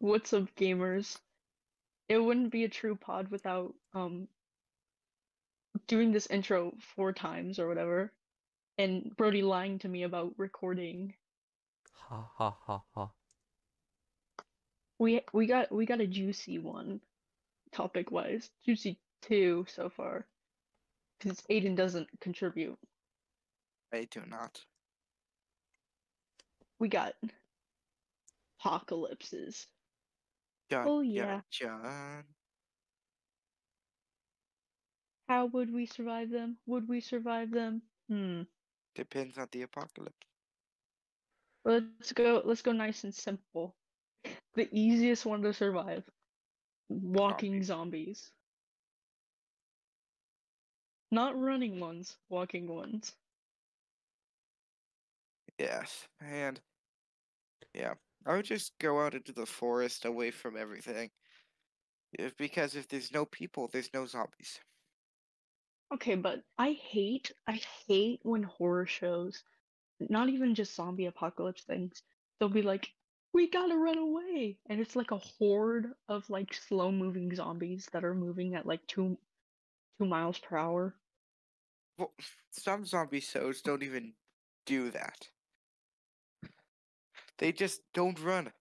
What's up, gamers? It wouldn't be a true pod without doing this intro 4 times or whatever, and Brody lying to me about recording. Ha ha ha ha. We got a juicy one topic wise, juicy two so far, because Aiden doesn't contribute. I do not. We got apocalypses. Dun Oh dun yeah, dun. how would we survive them? Would we survive them? Depends on the apocalypse. Let's go nice and simple. The easiest one to survive. Walking Zombies. zombies. Not running ones, walking ones. Yes, and yeah. I would just go out into the forest away from everything. Because if there's no people, there's no zombies. Okay, but I hate when horror shows, not even just zombie apocalypse things, they'll be like, we gotta run away. And it's like a horde of like slow moving zombies that are moving at like two miles per hour. Well, some zombie shows don't even do that. They just don't run.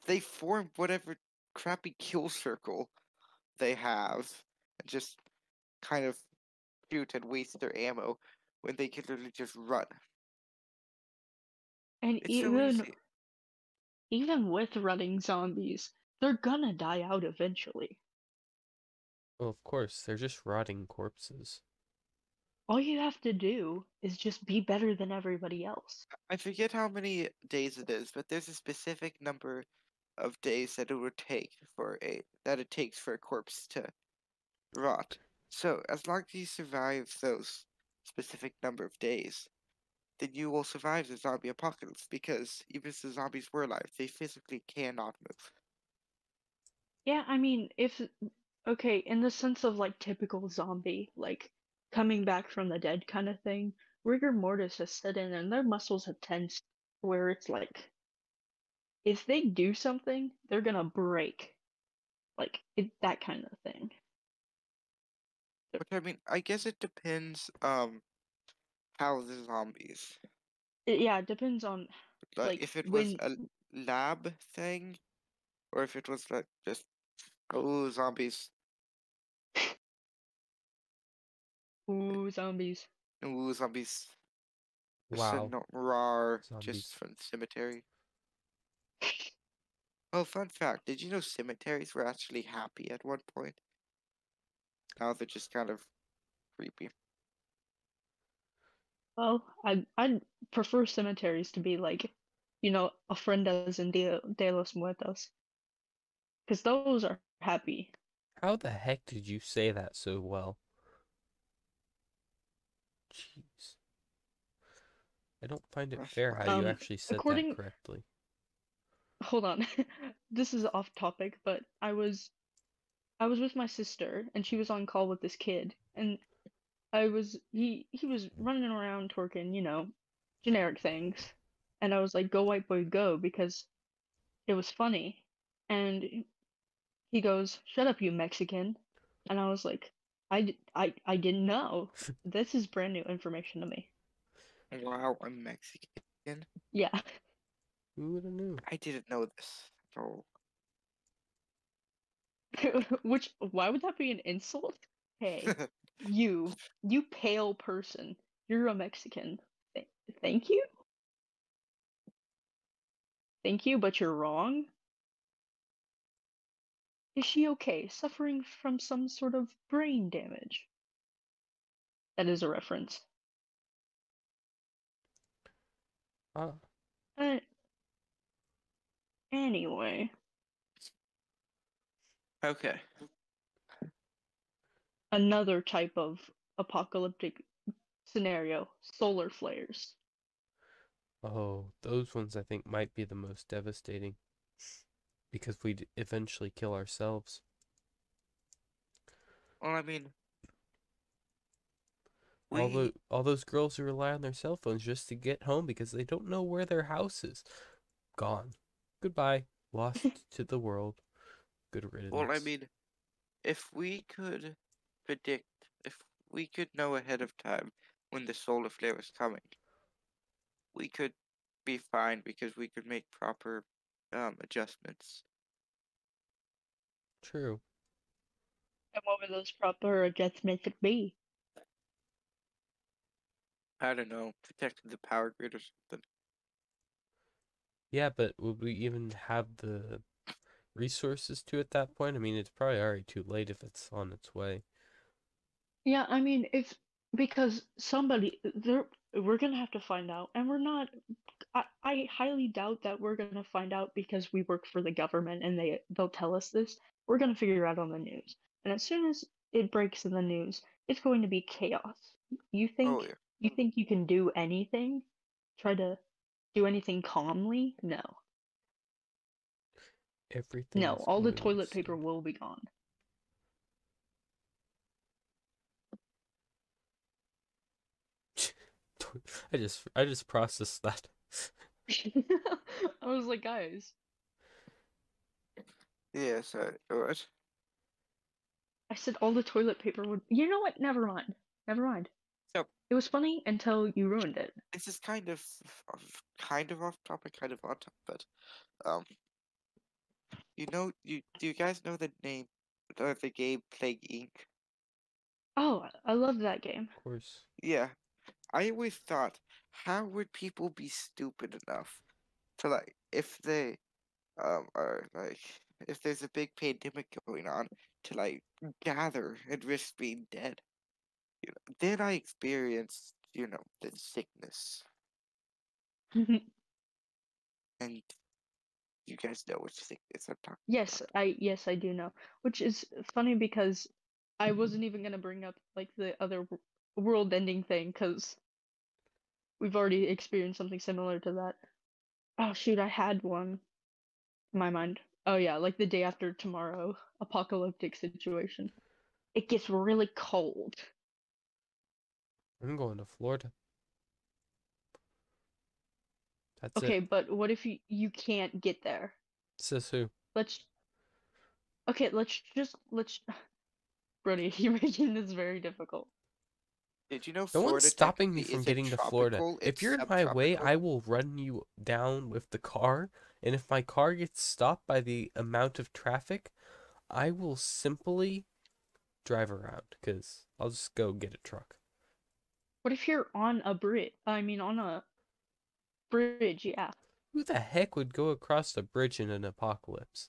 They form whatever crappy kill circle they have and just kind of shoot and waste their ammo when they can literally just run. And It's so even easy. even with running zombies, they're gonna die out eventually. Well, of course, they're just rotting corpses. All you have to do is just be better than everybody else. I forget how many days it is, but there's a specific number of days that it takes for a corpse to rot. So as long as you survive those specific number of days, then you will survive the zombie apocalypse because even if the zombies were alive, they physically cannot move. Yeah, I mean, if okay, in the sense of like typical zombie, like coming back from the dead kind of thing, rigor mortis has set in and their muscles have tensed where it's like if they do something, they're gonna break. Like that kind of thing. So, But I mean, I guess it depends how the zombies. yeah, it depends on Like like if it was when a lab thing or if it was like just oh zombies. ooh zombies. Ooh, zombies. Just a Wow, not rar, just zombies. from the cemetery. Oh, fun fact. Did you know cemeteries were actually happy at one point? Now they're just kind of creepy. Well, I'd prefer cemeteries to be like, ofrendas and de los muertos, because those are happy. How the heck did you say that so well? Jeez. I don't find it That's fair how you fine. actually said that According, correctly. hold on, this is off topic, but I was with my sister and she was on call with this kid, and he was running around twerking, generic things, and I was like, go white boy go, because it was funny, and he goes, shut up, you Mexican, and I was like, I didn't know. This is brand new information to me. Wow, I'm Mexican. Yeah. Who would have knew? I didn't know this. Oh, Which, why would that be an insult? Hey, you pale person, you're a Mexican. Th thank you? Thank you, but you're wrong? Is she okay? Suffering from some sort of brain damage? That is a reference. Ah, Uh, anyway, okay. another type of apocalyptic scenario, solar flares. oh, those ones I think might be the most devastating because we'd eventually kill ourselves. Well, I mean, Although we all those girls who rely on their cell phones just to get home because they don't know where their house is. Gone. Goodbye. Lost to the world. Good Well, I riddance. mean, if we could predict, if we could know ahead of time when the solar flare was coming, we could be fine because we could make proper adjustments. True. And what would those proper adjustments be? I don't know, protecting the power grid or something. Yeah, but would we even have the resources to at that point? I mean, it's probably already too late if it's on its way. Yeah, I mean, if because somebody there, we're gonna have to find out, and we're not. I highly doubt that we're gonna find out because we work for the government and they'll tell us this. We're gonna figure it out on the news, and as soon as it breaks in the news, it's going to be chaos. You Oh think yeah. you think you can do anything? Try to do anything calmly? No, Everything no. is All the going toilet paper south. will be gone. I just processed that. I was like, guys, Yeah, so what? I said all the toilet paper would. You know what? Never mind. Never mind. So It was funny until you ruined it. this is kind of off topic, kind of on topic, but um, do you guys know the name of the game Plague Inc? Oh, I love that game. Of course. Yeah, I always thought, how would people be stupid enough to like if they are like if there's a big pandemic going on to like gather and risk being dead? Then I experienced, the sickness, and you guys know which sickness I'm talking Yes, about. I do know. Which is funny because I wasn't even gonna bring up like the other world-ending thing because we've already experienced something similar to that. Oh shoot, I had one in my mind. Oh yeah, like the day after tomorrow apocalyptic situation. It gets really cold. I'm going to Florida. That's it. Okay, but what if you can't get there? Says who? Let's okay, let's Brody, you're making this very difficult. Did you know No one's Florida stopping me technically from isn't getting to Florida. tropical, If it's you're in my way, subtropical? I will run you down with the car. And if my car gets stopped by the amount of traffic, I will simply drive around because I'll just go get a truck. What if you're on a bridge? I mean, on a bridge, yeah. Who the heck would go across a bridge in an apocalypse?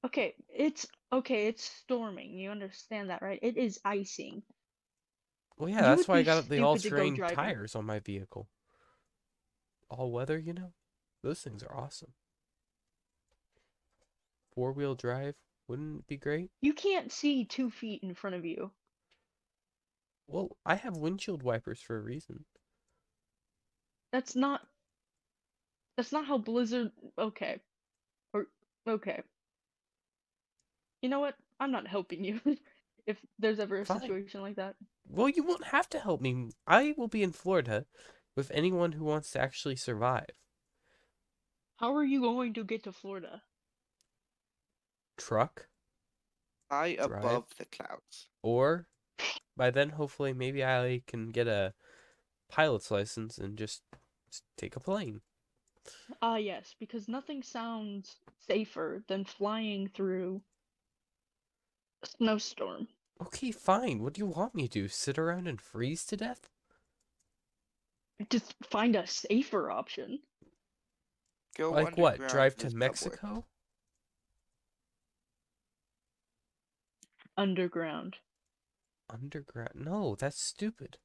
Okay, it's storming. You understand that, right? It is icing. Well, yeah, You that's would why I be got the stupid to go all-terrain driving. tires on my vehicle. All weather, you know? Those things are awesome. Four-wheel drive, wouldn't it be great? You can't see 2 feet in front of you. Well, I have windshield wipers for a reason. That's not that's not how Blizzard. Okay, or okay. You know what? I'm not helping you if there's ever a Fine. situation like that. Well, you won't have to help me. I will be in Florida with anyone who wants to actually survive. How are you going to get to Florida? Truck, High drive, above the clouds. or by then, hopefully, maybe I can get a pilot's license and just take a plane. Ah, yes, because nothing sounds safer than flying through a snowstorm. Okay, fine. What do you want me to do? Sit around and freeze to death? Just find a safer option. Go Like what? underground Drive to to the subway. Mexico? Underground. Underground? No, that's stupid.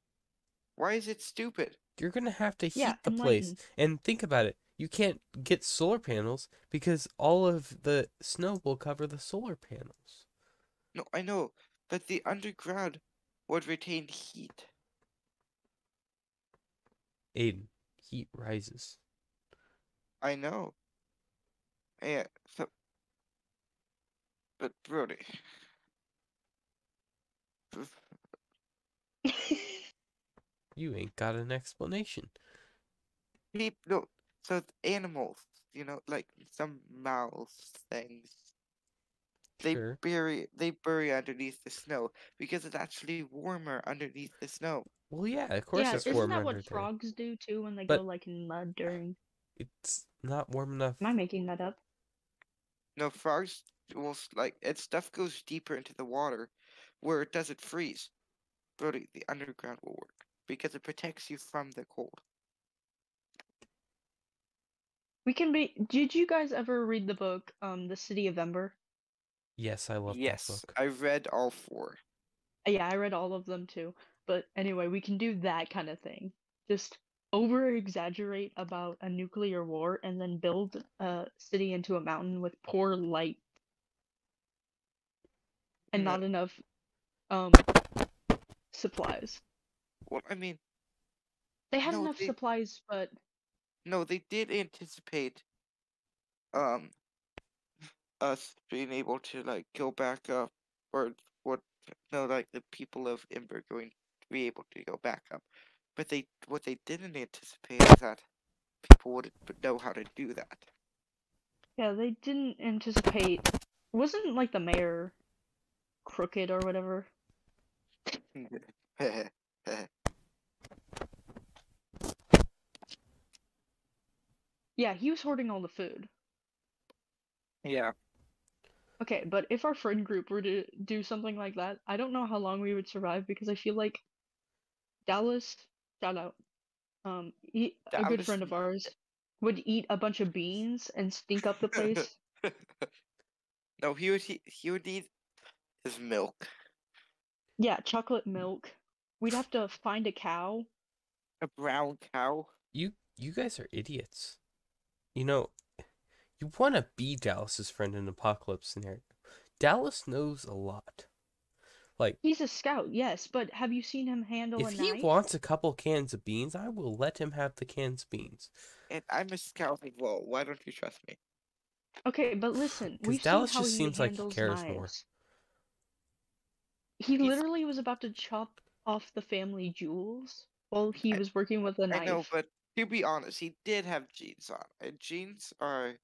Why is it stupid? You're gonna have to Yeah, heat the place. enlighten. And think about it. You can't get solar panels because all of the snow will cover the solar panels. No, I know, but the underground would retain heat. Aiden, heat rises. I know. Yeah, so, but Brody, You ain't got an explanation. no, so animals. like some mouse things. They Sure. bury underneath the snow because it's actually warmer underneath the snow. Well, yeah, of course Yeah, it's isn't warm that what under there. frogs do too when they go But like in mud during? it's not warm enough. Am I making that up? No, frogs will like its stuff goes deeper into the water where it doesn't freeze. But the underground will work because it protects you from the cold. We can be. Did you guys ever read the book, The City of Ember? Yes, I love that Yes, book. I read all four. Yeah, I read all of them too. But anyway, we can do that kind of thing. Just over exaggerate about a nuclear war and then build a city into a mountain with poor light and No, not enough supplies. well, I mean, They had no, enough supplies, but they did anticipate um us being able to like go back up, or what? No, like the people of Ember going to be able to go back up. But what they didn't anticipate is that people wouldn't know how to do that. yeah, they didn't anticipate. Wasn't like the mayor crooked or whatever? Yeah, he was hoarding all the food. Yeah. Okay, but if our friend group were to do something like that, I don't know how long we would survive because I feel like Dallas, shout out, a good Dallas. friend of ours, would eat a bunch of beans and stink up the place. No, he would need his milk. Yeah, chocolate milk. We'd have to find a cow. A brown cow. You guys are idiots. You know, you want to be Dallas's friend in an apocalypse scenario. Dallas knows a lot. Like, He's a scout, yes, but have you seen him handle a if he knife? wants a couple cans of beans, I will let him have the cans of beans. And I'm a scout as well. Why don't you trust me? Okay, but listen, Because we've seen Dallas how just he seems like he handles cares more. knives. He He's literally was about to chop off the family jewels while he I, was working with a I know, knife. but to be honest, he did have jeans on. And jeans are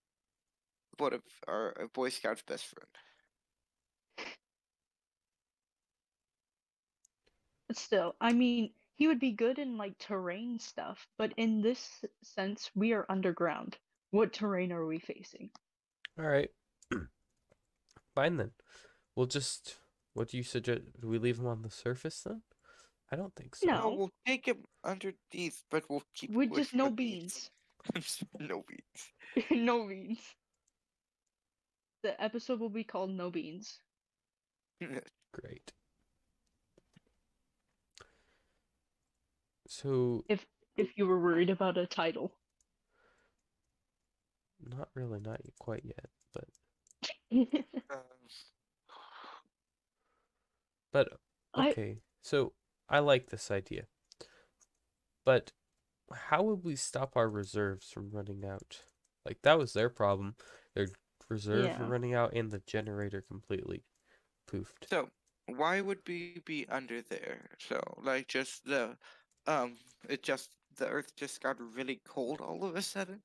a Boy Scout's best friend. But still, I mean, he would be good in like terrain stuff, but in this sense, we are underground. What terrain are we facing? All right. Fine then. We'll just. What do you suggest? Do we leave him on the surface then? I don't think so. No, No, we'll take him underneath, but we'll keep with away just from no the beans. beans. No beans. No beans. The episode will be called No Beans. Great. So, If you were worried about a title. not really, not quite yet, but Um, but I okay. So I like this idea, but how would we stop our reserves from running out? Like that was their problem. Their reserves were yeah. running out, and the generator completely poofed. so why would we be under there? So like just it just the Earth just got really cold all of a sudden,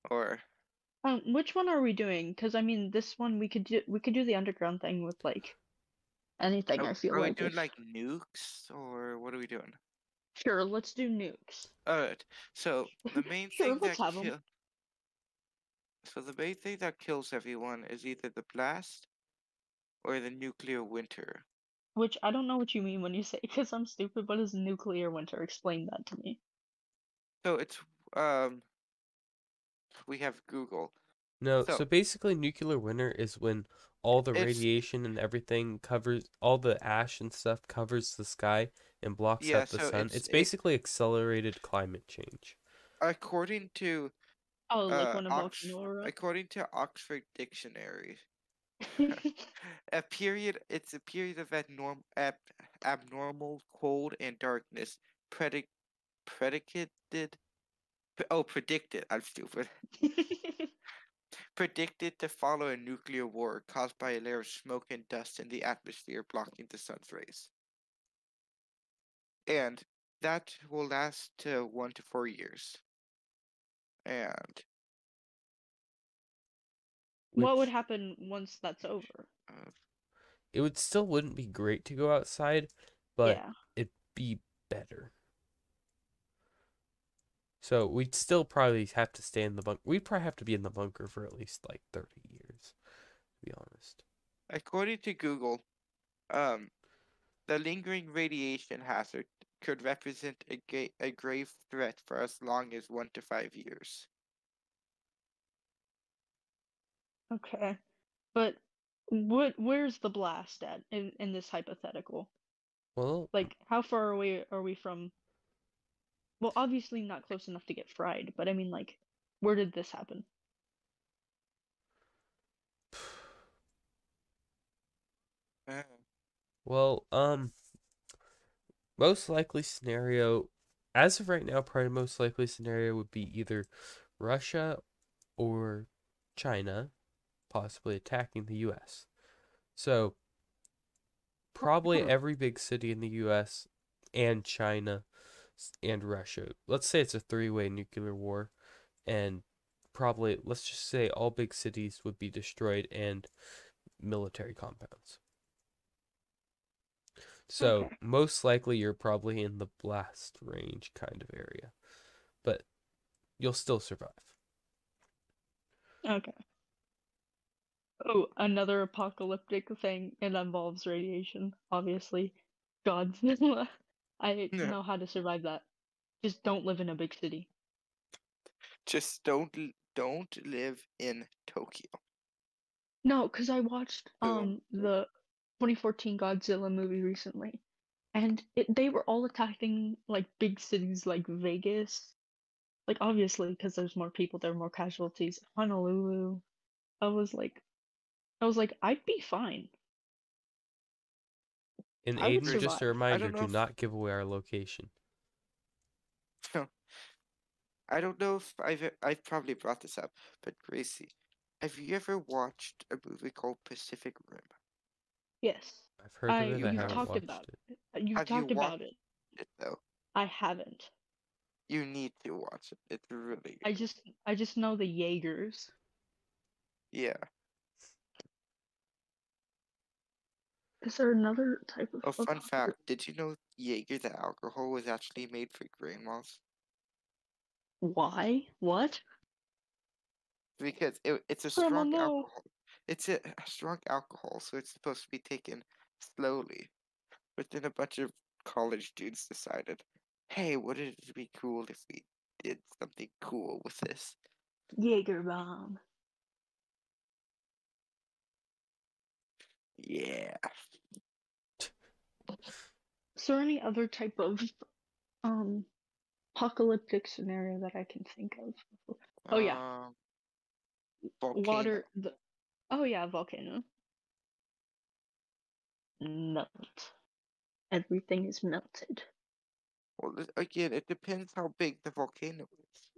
or Which one are we doing? Because I mean, this one we could do the underground thing with like anything. I feel are we like doing if like nukes, or what are we doing? sure, let's do nukes. Alright, so the main Sure, thing let's that have them. kills everyone is either the blast or the nuclear winter. Which I don't know what you mean when you say because I'm stupid. What is nuclear winter? Explain that to me. So it's um we have Google. No, So so basically, nuclear winter is when all the it's radiation and everything covers, all the ash and stuff covers the sky and blocks yeah, out the so sun. It's it basically accelerated climate change. according to Oh, like when a volcano erupts. According to Oxford Dictionary, it's a period of abnormal cold and darkness predic predicated predicted, I'm stupid. Predicted to follow a nuclear war caused by a layer of smoke and dust in the atmosphere blocking the sun's rays. And that will last to 1 to 4 years. And What would which happen once that's over? Uh, it would still wouldn't be great to go outside, but Yeah. it'd be better. So we'd still probably have to stay in the bunker. We'd probably have to be in the bunker for at least like 30 years, to be honest. according to Google, um, the lingering radiation hazard could represent a grave threat for as long as 1 to 5 years. Okay. But where's the blast at in this hypothetical? Well, Like, how far away are we from? Well, obviously not close enough to get fried, but I mean, like, where did this happen? Uh, well, most likely scenario, as of right now, probably most likely scenario would be either Russia or China possibly attacking the U.S. So probably every big city in the U.S. and China and Russia. Let's say it's a three-way nuclear war, and probably let's just say all big cities would be destroyed and military compounds. So Okay. most likely you're probably in the blast range kind of area, but you'll still survive. Okay. Oh, another apocalyptic thing. It involves radiation, obviously. Godzilla. I know how to survive that. Just don't live in a big city. just don't live in Tokyo. No, because I watched Boom. the 2014 Godzilla movie recently, and they were all attacking like big cities like Vegas. Like obviously, because there's more people, there are more casualties. Honolulu. I was like, I'd be fine. And I would Aiden, just Gracie, a survive. I reminder, don't know do if not give away our location. I don't know if I've probably brought this up, but Gracie, have you ever watched a movie called Pacific Rim? Yes. I've heard of it, You I You've haven't have. talked about watched it. it. You've Have you talked watched about it. it though? I haven't. You need to watch it. It's really I good. just I just know the Jaegers. Yeah. Is there another type of Oh, fun apocalypse? fact, did you know Jaeger the alcohol was actually made for grandmas? Why? What? Because it's a Grandma, strong no. alcohol. It's a strong alcohol, so it's supposed to be taken slowly. But then a bunch of college dudes decided, hey, wouldn't it be cool if we did something cool with this? Jaeger bomb. Yeah. Is there any other type of um apocalyptic scenario that I can think of? Oh yeah, Um, volcano. water. Oh yeah, volcano. Melt. Everything is melted. Well, again, it depends how big the volcano is.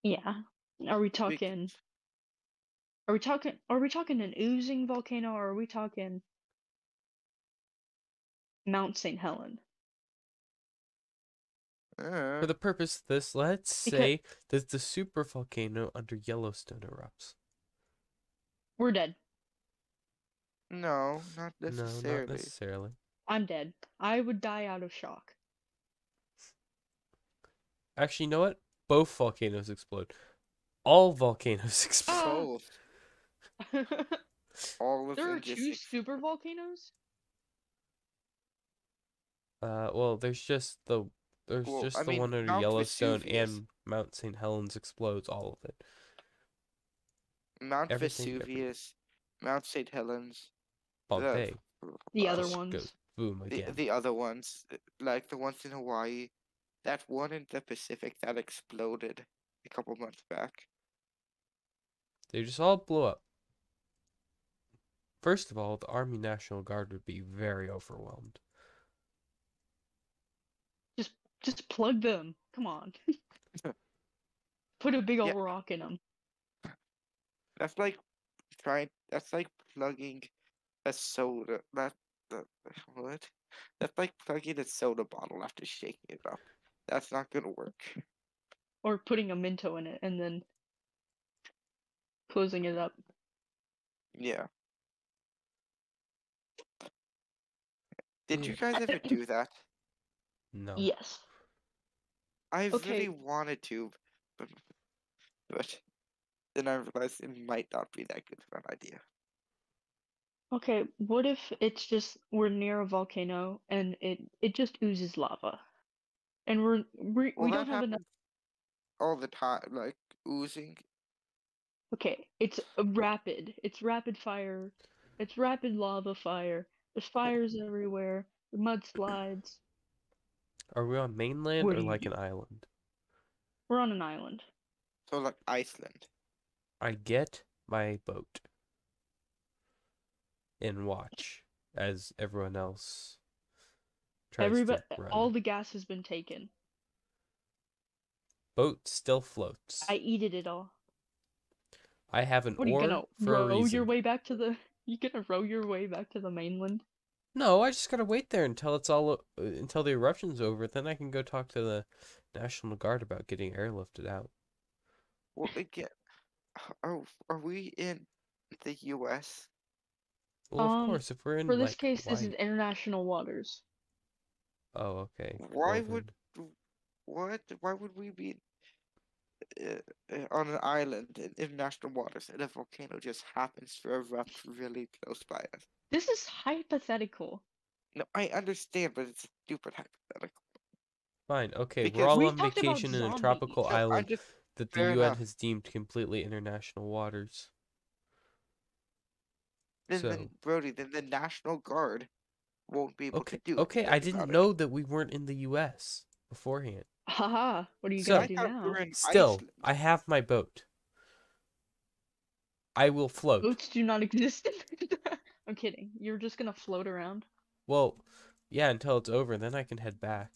Yeah. Are we We could, talking? Are we talking an oozing volcano, or are we talking Mount St. Helen? For the purpose of this, let's Because say that the super volcano under Yellowstone erupts. we're dead. no, not No, not necessarily. necessarily. I'm dead. I would die out of shock. Actually, you know what? Both volcanoes explode. All volcanoes explode. Ah! Both. All of There are them just two super volcanoes? Well, there's well, I just the mean, one under Mount Yellowstone, Vesuvius. and Mount St. Helens explodes all of it. Mount Everything, everything. Vesuvius, Mount St. Helens, the Pompeii The other just goes ones. boom the again. the other ones, like the ones in Hawaii, that one in the Pacific that exploded a couple months back. They just all blow up. First of all, the Army National Guard would be very overwhelmed. Just just plug them. Come on. Put a big Yeah, old rock in them. that's like That's like plugging a soda. That what? That's like plugging a soda bottle after shaking it up. That's not gonna work. Or putting a Minto in it and then closing it up. Yeah. Did you Yeah. guys ever do that? No. Yes. I really Okay. wanted to, but but then I realized it might not be that good of an idea. Okay, what if it's just we're near a volcano and it just oozes lava and Well, we that don't have enough. happens all the time, like oozing. Okay, it's a rapid. It's rapid fire. It's rapid lava fire. There's fires everywhere. The mudslides. Are we on mainland What or do you like do? an island? We're on an island. So like Iceland. I get my boat and watch as everyone else tries Everybody, to run. all the gas has been taken. Boat still I floats. eated it all. I have an What are you oar gonna for a row your reason. way back to the? You gonna row your way back to the mainland? No, I just gotta wait there until it's all until the eruption's over. Then I can go talk to the National Guard about getting airlifted out. Well, again, are we in the U.S.? Well, of course, if we're For in this like case, this is Hawaii. international waters. Oh, okay. Why Well would then, what? Why would we be on an island in international waters and a volcano just happens to erupt really close by us? This is hypothetical. No, I understand, but it's stupid hypothetical. fine. Okay, we're Because all We on talked about vacation in a tropical zombies. no, I'm island just that the fair UN enough. has deemed completely international waters. Then So, Brody, then the National Guard won't be able to okay, do okay, I anything didn't about it. know that we weren't in the US beforehand. Haha, what are you And gonna I So, do thought we were now? in still, Iceland. I have my boat. I will float. Boats do not exist in I'm kidding. You're just gonna float around? Well, yeah, until it's over, then I can head back.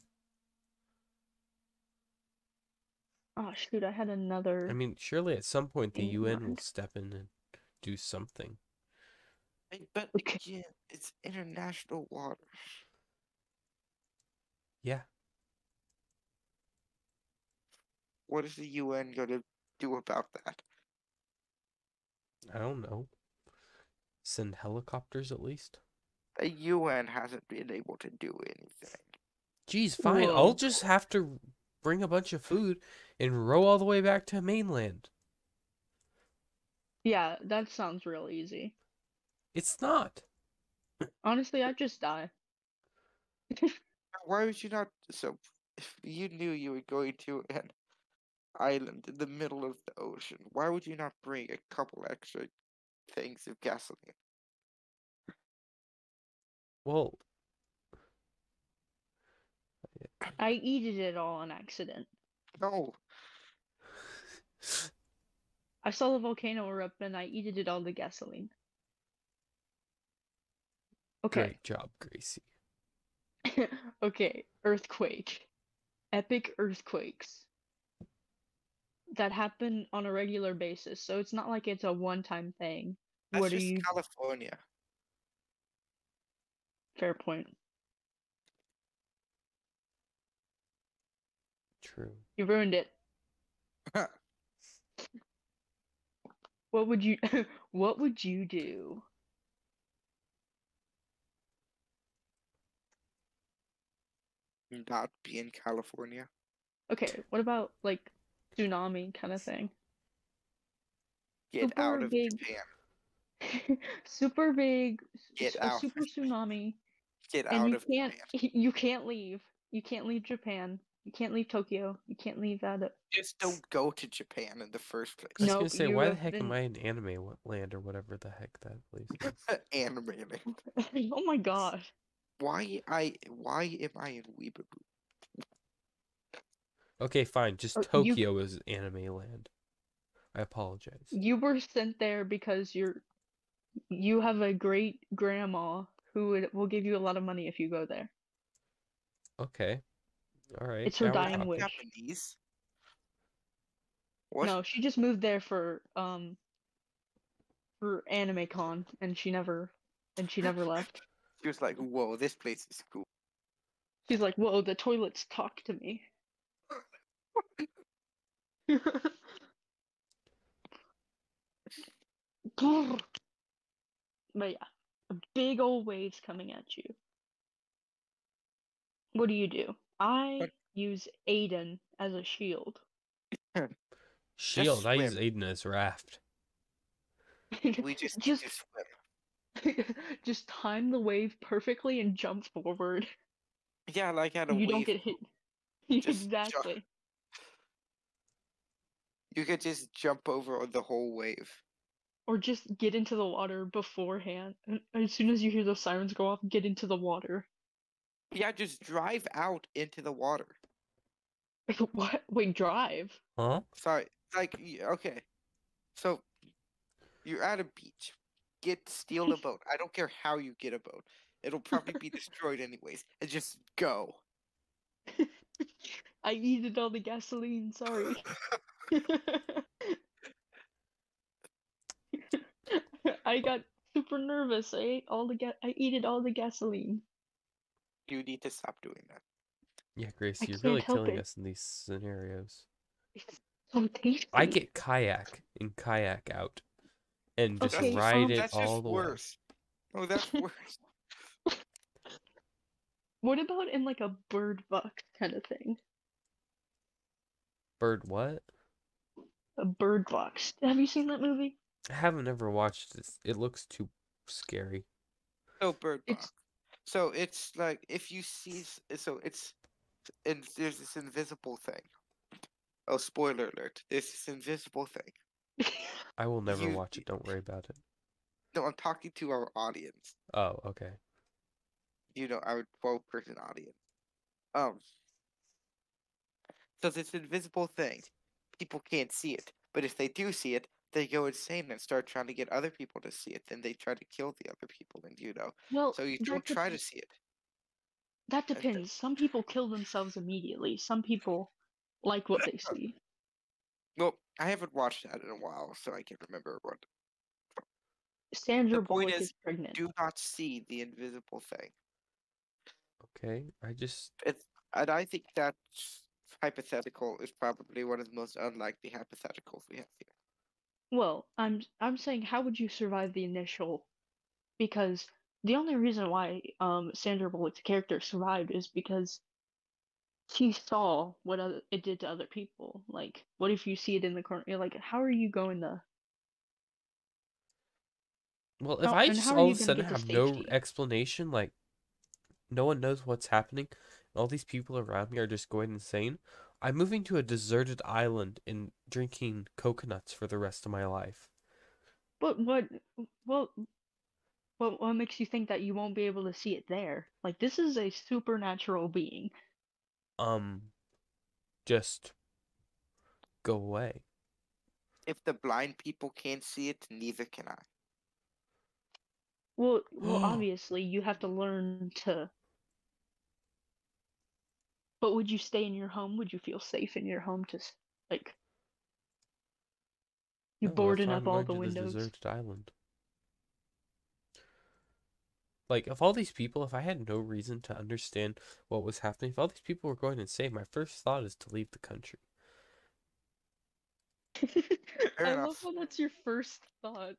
Oh shoot, I had I another mean, surely at some point the thing in UN will mind. step in and do something. But Okay. again, it's international waters. Yeah, What is the UN going to do about that? I don't know. Send helicopters at least. The UN hasn't been able to do anything. Geez, fine. I'll Whoa. just have to bring a bunch of food and row all the way back to mainland. Yeah, that sounds real easy. It's not. Honestly, I'd just die. Why would you not? So, if you knew you were going to an island in the middle of the ocean, why would you not bring a couple extra things of gasoline? Well, I eated it all on accident. No, I saw the volcano erupt and I eated it all the gasoline. Okay. great job, Gracie. Okay, earthquake. Epic earthquakes that happen on a regular basis. So it's not like it's a one-time thing. that's What are just you? California. Fair point. True. You ruined it. What would you what would you do? Not be in California. Okay, what about like tsunami kind of thing? Get out Super of big Japan. super big Get a out. super tsunami Get and out of Japan. you can't leave. You can't leave Japan. You can't leave Tokyo. You can't leave that. Just don't go to Japan in the first place. I was gonna Nope, say, you why the have heck am been I in anime land or whatever the heck that place is? Animating. Oh my god. Why am I in Weeaboo? Okay, fine. Just You Tokyo is anime land. I apologize. you were sent there because you have a great grandma who will give you a lot of money if you go there. Okay. All right. It's her Now we're dying talking. wish. Japanese? What? No, she just moved there for Anime Con and she never left. She was like, whoa, this place is cool. She's like, "Whoa, the toilets talk to me." But yeah, a big old waves coming at you. What do? I But use Aiden as a shield. just Shield. I use swim. Aiden as raft. We just need just to swim. just time the wave perfectly and jump forward. Yeah, like at a You don't wave get hit. pool. Just jump. Exactly. You could just jump over the whole wave. Or just get into the water beforehand. And as soon as you hear the sirens go off, get into the water. Yeah, just drive out into the water. What? Wait, drive? Huh? Sorry, like okay. So you're at a beach. Steal a boat. I don't care how you get a boat. It'll probably be destroyed anyways. And just go. I needed all the gasoline, sorry. I got super nervous. I eated all the gasoline. You need to stop doing that. Yeah, I Gracie, you're can't really help killing it. us in these scenarios. It's so I tasty. get kayak out, and just That's Okay, just ride it that's just all the way. worse. Oh, that's worse. what about in like a bird box kind of thing? Bird what? A bird box. Have you seen that movie? I haven't ever watched this. It looks too scary. So bird box. It's So it's like if you see, so it's and there's this invisible thing. Oh, spoiler alert! There's this invisible thing. I will never You watch it. Don't worry about it. no, I'm talking to our audience. Oh, okay. Our 12-person audience. Um, so this invisible thing, people can't see it, but if they do see it, they go insane and start trying to get other people to see it. Then they try to kill the other people, and well, so you don't try to see it. that And depends. Some people kill themselves immediately. Some people like what they see. well, I haven't watched that in a while, so I can't remember what. The Sandra point Bullock is is, pregnant. do not see the invisible thing. Okay. I just It's, and I think that hypothetical is probably one of the most unlikely hypotheticals we have here. Well, I'm saying how would you survive the initial? Because the only reason why Sandra Bullock's character survived is because she saw what it did to other people. Like, what if you see it in the corner? You're like, how are you going to well, if I how just are all you of a gonna sudden get to have no safety? explanation, like no one knows what's happening, and all these people around me are just going insane, I'm moving to a deserted island and drinking coconuts for the rest of my life. But what what makes you think that you won't be able to see it there? Like, this is a supernatural being. Um, just go away. If the blind people can't see it, neither can I. Well, obviously you have to learn to. But would you stay in your home? Would you feel safe in your home to like you No, that's boarding why up I'm all going the to the windows? deserted island. Like, of all these people, if I had no reason to understand what was happening, if all these people were going insane, my first thought is to leave the country. Fair I love enough. how that's your first thought.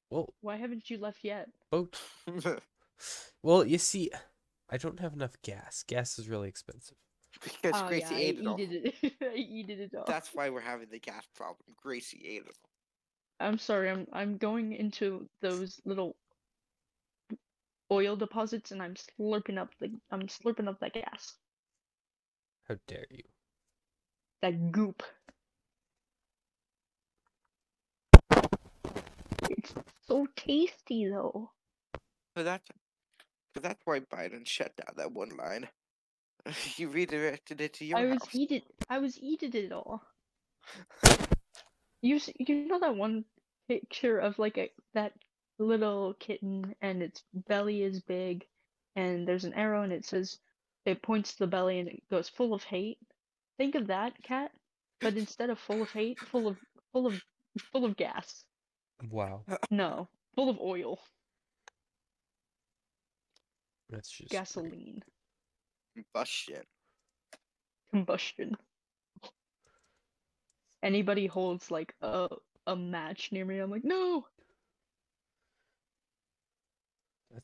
Well, Why haven't you left yet? boat. Well, you see, I don't have enough gas. Gas is really expensive. Because Oh yeah, Gracie I ate it all. eated it. I eated it all. That's why we're having the gas problem. Gracie ate it all. I'm sorry. I'm going into those little oil deposits and I'm slurping up that gas. How dare you? That goop. It's so tasty though. So that's why Biden shut down that one line. He redirected it to your house. I was eating it all. You know that one picture of like that little kitten and its belly is big and there's an arrow and it points to the belly and it goes full of hate. Think of that cat, but instead of full of hate, full of full of gas. Wow, No, full of oil, that's just great. gasoline, Combustion. combustion. Anybody holds like a match near me, I'm like, no.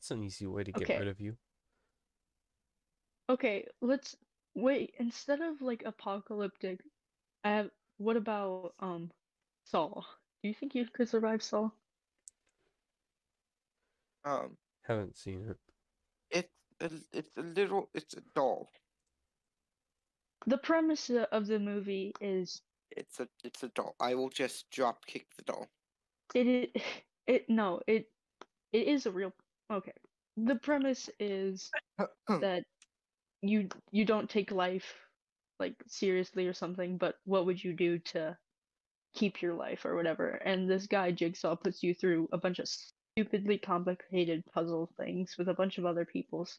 That's an easy way to get Okay. rid of you. Okay, let's wait. Instead of like apocalyptic, I have what about Saw? Do you think you could survive Saw? Um, Haven't seen it. it's a doll. The premise of the movie is It's a doll. I will just drop kick the doll. it it no, it is a real okay. The premise is that you don't take life like seriously or something, but what would you do to keep your life or whatever? And this guy Jigsaw puts you through a bunch of stupidly complicated puzzle things with a bunch of other people's.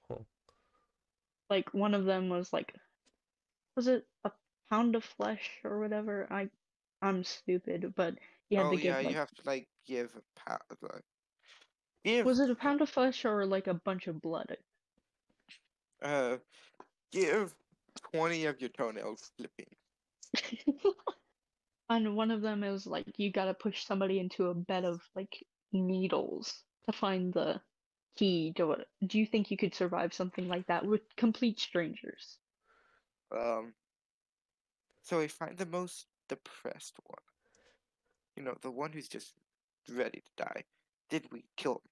Huh. Like one of them was it a pound of flesh or whatever? I'm stupid, but you had Oh to yeah, give you like have to like give a pat like give was it a pound of flesh or like a bunch of blood? uh give 20 of your toenails clipping. And one of them is like you gotta push somebody into a bed of like needles to find the key to it. Do you think you could survive something like that with complete strangers? Um, so we find the most depressed one. You know, the one who's just ready to die. Did we kill him?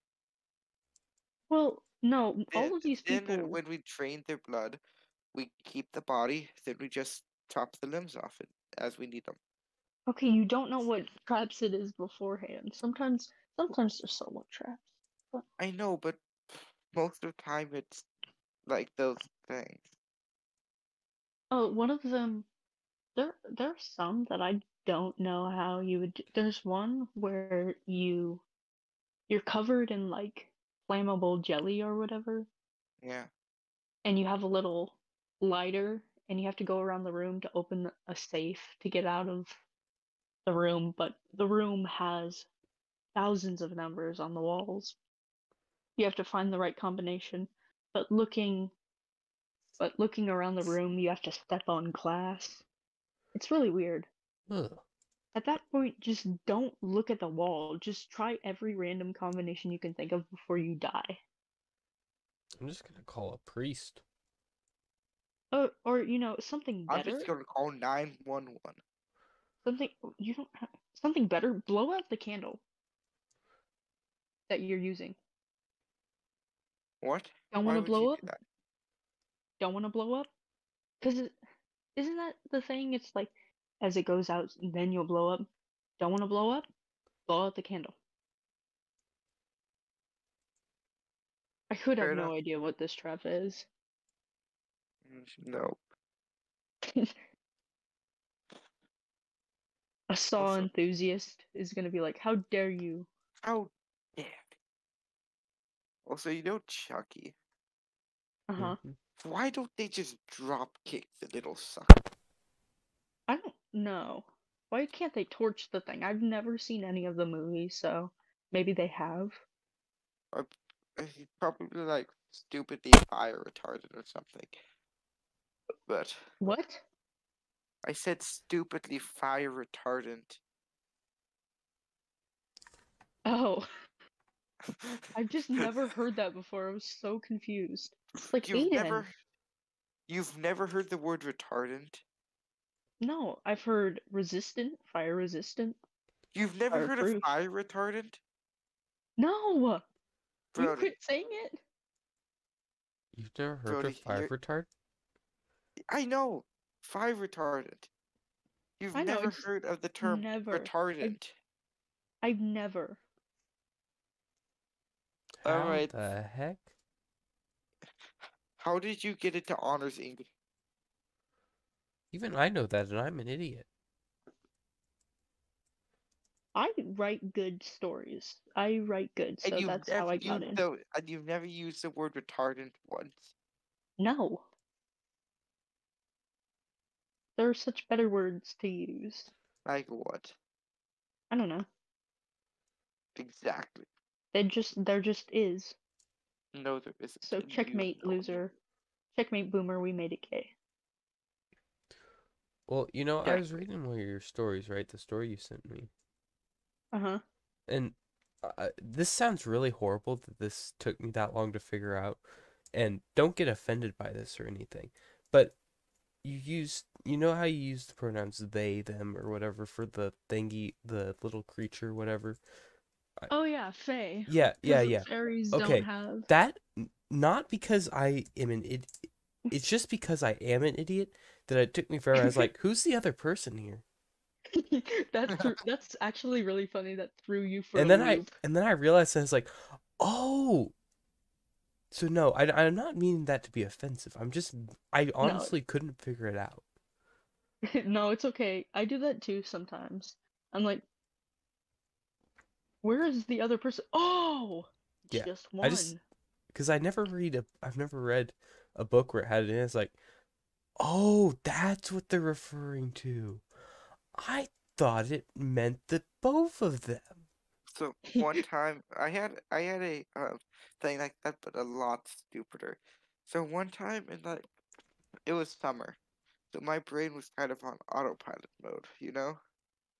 Well, no, Then, all of these then people. when we drain their blood, we keep the body. Then we just chop the limbs off it as we need them. Okay, you don't know what traps it is beforehand. Sometimes there's somewhat traps. But I know, but most of the time it's like those things. oh, one of them there are some that I don't know how you would. There's one where you're covered in like flammable jelly or whatever, Yeah. and you have a little lighter, and you have to go around the room to open a safe to get out of the room, but the room has thousands of numbers on the walls. You have to find the right combination, but looking around the room, you have to step on glass. It's really weird. Ugh. At that point, just don't look at the wall. Just try every random combination you can think of before you die. I'm just gonna call a priest. Or something I'm just better. gonna call 911. Something you don't have, something better. Blow out the candle that you're using. What? Don't want Why to would you blow do up. that? Don't want to blow up. Cause isn't that the thing? It's like as it goes out, then you'll blow up. Don't want to blow up. Blow out the candle. I could have Fair no enough. idea what this trap is. No. A saw Also, enthusiast is gonna be like, "How dare you?" how dare. Also, you know Chucky. Uh-huh. Mhm. Why don't they just drop kick the little sucker? I don't know. Why can't they torch the thing? I've never seen any of the movies, so maybe they have. Or he's probably like stupidly fire retarded or something. But What? I said stupidly fire retardant. Oh, I've just never heard that before. I was so confused. It's like You've Aiden. never you've never heard the word retardant? No, I've heard resistant, You've never heard of fireproof. fire retardant? No! Will you Brody, quit saying it? You've never heard of Brody, fire retard? I know, fire retardant. You've I know, I never just heard of the term never. I retardant. I've never. How Alright, the heck? how did you get into honors English? Even I know that, and I'm an idiot. I write good stories. I write good, And so you've that's how never I got used in. the word retardant once. No, there are such better words to use. Like what? I don't know. Exactly. There just is. No, there isn't. So And you checkmate, know you. loser. Checkmate, boomer. We made it gay. Well, I was Exactly. reading one of your stories, right? The story you sent me. Uh huh. And this sounds really horrible that this took me that long to figure out, and don't get offended by this or anything, but you know how you use the pronouns they, them, or whatever for the thingy, the little creature, whatever. Oh yeah, Fae. Yeah, yeah, Because yeah. fairies don't Okay, have. that not because I am an idiot. It's just because I am an idiot that it took me forever. I was like, who's the other person here? That's actually really funny. That threw you for a And then loop. I realized, and I was like, oh, so no, I'm not meaning that to be offensive. I No, honestly couldn't figure it out. no, it's okay. I do that too sometimes. I'm like, where is the other person? Oh, it's Yeah, just I just one. because I've never read a book where it had it in. It's like, oh, that's what they're referring to. I thought it meant that both of them. So one time I had a thing like that, but a lot stupider. So one time in like it was summer, so my brain was kind of on autopilot mode, you know,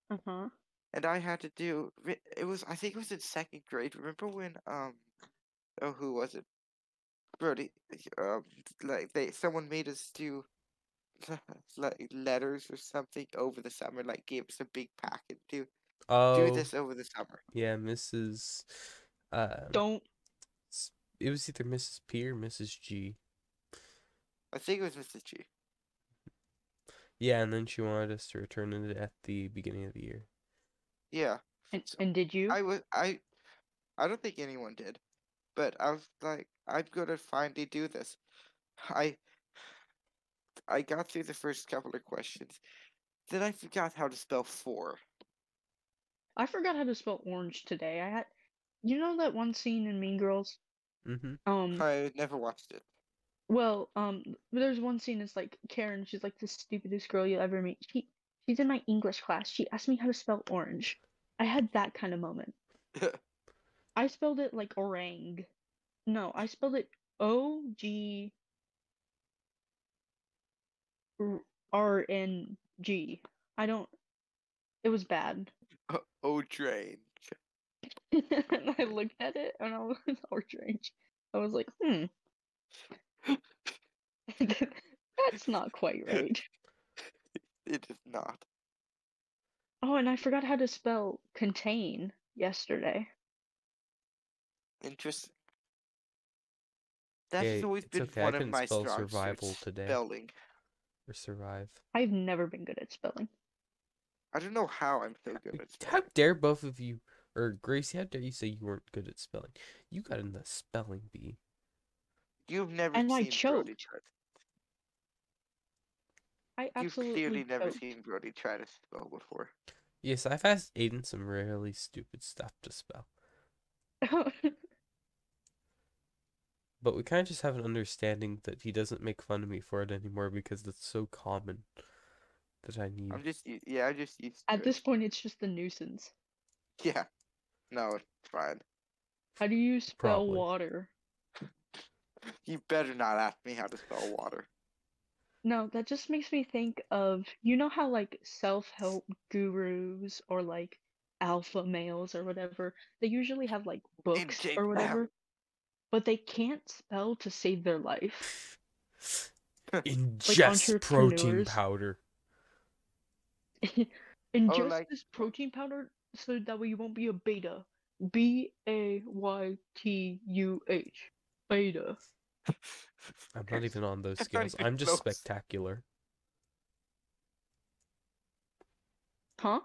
Uh-huh. and I had to do it was I think it was in second grade. Remember when oh who was it? Brody like they someone made us do like letters or something over the summer, like gave us a big packet to do Oh, this over the summer. yeah, Mrs. Um, Don't. it was either Mrs. P or Mrs. G. I think it was Mrs. G. Yeah, and then she wanted us to return it at the beginning of the year. Yeah. And So and did you? I was I don't think anyone did, but I was like, I'm gonna finally do this. I I got through the first couple of questions. Then I forgot how to spell four. I forgot how to spell orange today. I had, you know that one scene in Mean Girls? Mm-hmm. Um, I never watched it. well, there's one scene. It's like Karen. She's like the stupidest girl you'll ever meet. She's in my English class. She asked me how to spell orange. I had that kind of moment. I spelled it like orang. No, I spelled it OGRNG. I don't. It was bad. Oh, drain. And I looked at it and I was orange. I was like, that's not quite right. It is not. Oh, and I forgot how to spell contain yesterday. Interesting. That has Hey, always it's been okay. I one of couldn't my spell strong survival suits, today spelling. or survive. I've never been good at spelling. I don't know how I'm so good at How spelling. dare both of you, or Gracie, how dare you say you weren't good at spelling? You got in the spelling bee. You've never And I seen Brody choked. try. I You've clearly absolutely never choked. seen Brody try to spell before. Yes, I've asked Aiden some really stupid stuff to spell. But we kind of just have an understanding that he doesn't make fun of me for it anymore because it's so common that I need. Yeah, I'm just used to At it. this point, it's just a nuisance. Yeah, no, it's fine. How do you spell Probably. water? You better not ask me how to spell water. No, that just makes me think of, you know how like self-help gurus or like alpha males or whatever, they usually have like books Intake or them. whatever, but they can't spell to save their life. Like Ingest protein entrepreneurs. powder. Oh, Ingest like this protein powder so that way you won't be a beta. Baytuh. Beta. I'm not even on those that's not scales. even I'm just close. spectacular. Huh?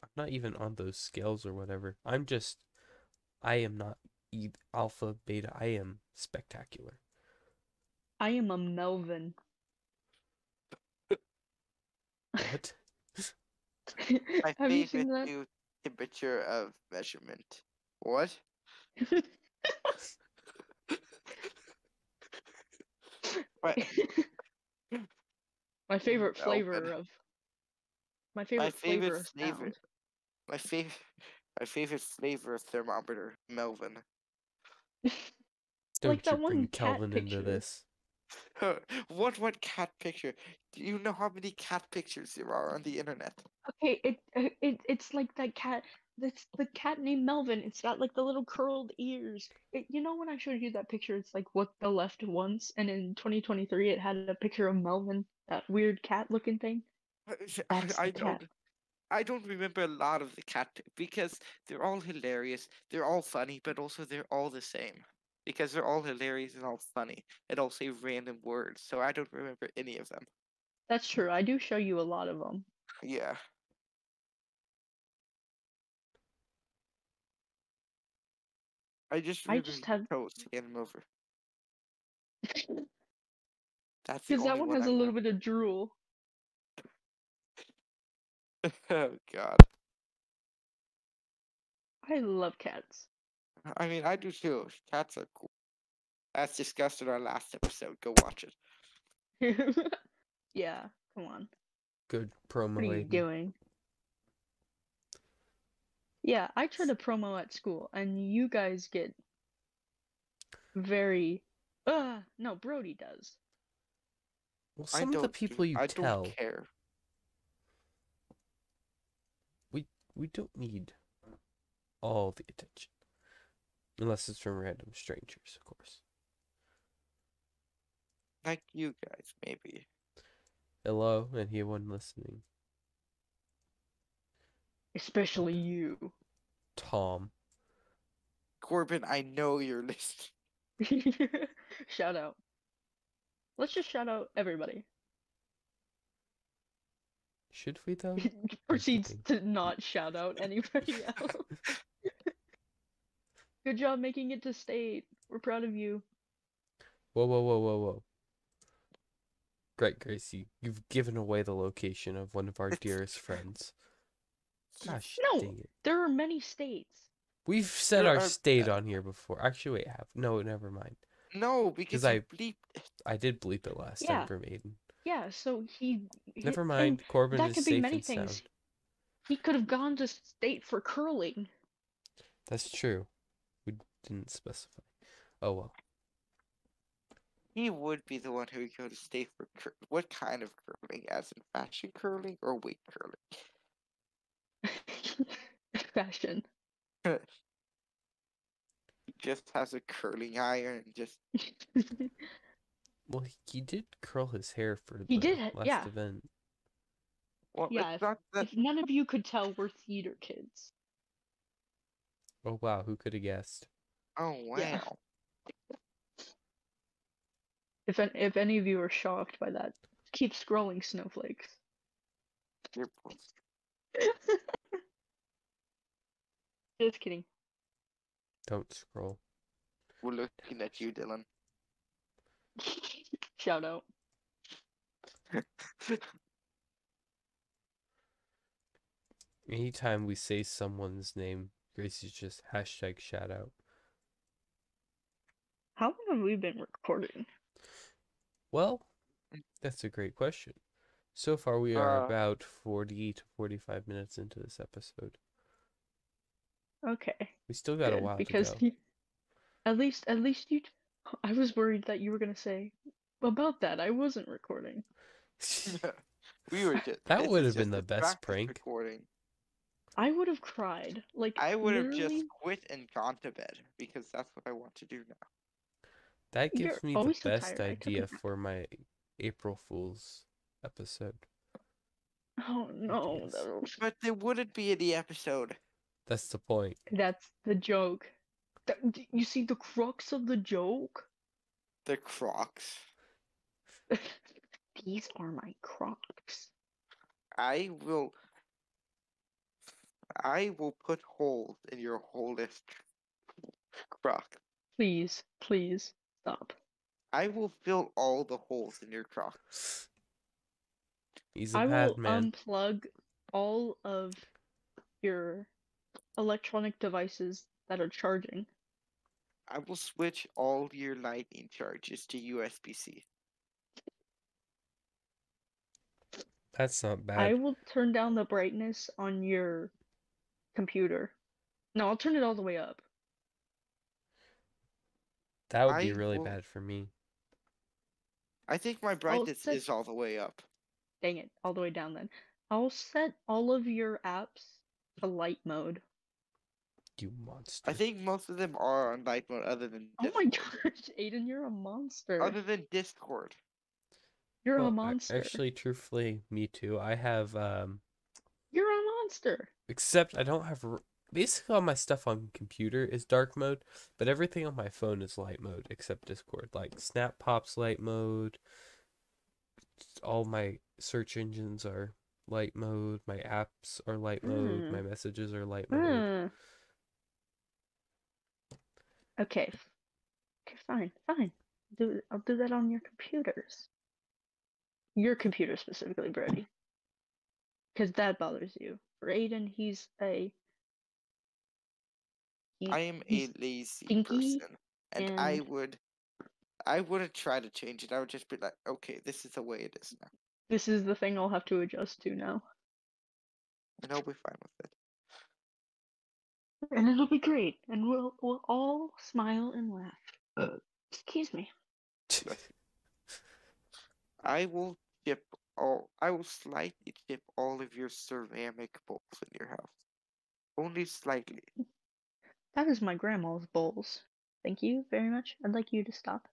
I'm not even on those scales or whatever. I am not alpha, beta. I am spectacular. I am a Melvin. What? My Have you seen favorite that? new temperature of measurement. What? My My favorite Melvin. flavor of my My favorite favorite flavor of flavor. sound. My favorite. My favorite flavor of thermometer. Melvin. Like Don't you that bring one cat Kelvin into picture. this. What cat picture? Do you know how many cat pictures there are on the internet? Okay, it's like that cat. it's the cat named Melvin. It's got like the little curled ears. You know when I showed you that picture, it's like what the left wants, and in 2023 it had a picture of Melvin, that weird cat-looking thing. That's the I cat. don't remember a lot of the cat because they're all hilarious. They're all funny, but also they're all the same because they're all hilarious and all funny and all say random words. So I don't remember any of them. That's true. I do show you a lot of them. Yeah, I just I remember just have Toast to get him over. That's the because that only one one has I a little remember. bit of drool. Oh God. I love cats. I mean, I do too. Cats are cool. As discussed in our last episode, go watch it. Yeah, come on. Good What promo, are you Aiden. doing? Yeah, I try to promo at school, and you guys get very. No, Brody does. Well, some of the people you I don't tell, care. we don't need all the attention. Unless it's from random strangers, of course. Like you guys, maybe. Hello, anyone listening? Especially you. Tom. Corbin, I know you're listening. Shout out. Let's just shout out everybody. Should we, though? I'm Proceeds kidding. to not shout out anybody else. Good job making it to state. We're proud of you. Whoa, whoa, whoa, whoa, whoa. Great, Gracie. You've given away the location of one of our dearest friends. Gosh No, dang it. there are many states. We've said There our are state on here before. Actually, wait, have. No, never mind. no, Because because you bleeped it. I did bleep it last time Yeah, for Maiden. yeah. So Never and mind. Corbin that is could be safe many and things. sound. He could have gone to state for curling. That's true. We didn't specify. Oh well. He would be the one who would go to state for what kind of curling? As in fashion curling or weight Fashion. curling? He just has a curling iron and just Well, he did curl his hair for He the did, last yeah. event. well, Yeah, it's not that if none of you could tell, we're theater kids. Oh wow, who could have guessed? oh Yeah. wow. If any of you are shocked by that, keep scrolling, snowflakes. You're Just kidding. Don't scroll. we're looking at you, Dylan. Shout out. Anytime we say someone's name, Gracie's just hashtag shout out. How long have we been recording? Well, that's a great question. So far, we are Uh, about 40 to 45 minutes into this episode. Okay, We still got a good, while to because go. at least you. I was worried that you were gonna say about that. I wasn't recording. we were just That this would is have been just the a best practice prank. recording. I would have cried, like I would have just literally. quit and gone to bed because that's what I want to do now. That You're gives me the always so best tired. I took a idea nap. for my April Fool's episode. Oh no, Ideas. But there wouldn't be any episode. That's the point. that's the joke. You see the crux of the joke? The Crocs. These are my Crocs. I will put holes in your holest Croc. Please, please stop. I will fill all the holes in your Croc. He's a I bad will man. unplug all of your electronic devices that are charging. I will switch all your lightning charges to USB-C. That's not I bad. will turn down the brightness on your computer. No, I'll turn it all the way up. That would be I really will. bad for me. I think my I'll brightness set. is all the way up. Dang it, all the way down then. I'll set all of your apps to light mode. You I monster. think most of them are on night mode other than Oh my Discord. gosh, Aiden, you're a monster. Other than Discord. You're a Well, monster. actually, truthfully, me too. I have, You're a monster. except I don't have, basically all my stuff on computer is dark mode, but everything on my phone is light mode except Discord. Like Snap Pop's light mode, all my search engines are light mode, my apps are light mode, Hmm. my messages are light mode. Hmm. Okay. Okay, fine, fine. I'll do that on your computers. Your computer specifically, Brody. Because that bothers you. For Aiden, I am a he's lazy stinky person. And and I wouldn't try to change it. I would just be like, okay, this is the way it is now. this is the thing I'll have to adjust to now. And I'll be fine with it. And it'll be great. And we'll all smile and laugh. Excuse me. I will slightly chip all of your ceramic bowls in your house. Only slightly. That is my grandma's bowls. Thank you very much. I'd like you to stop.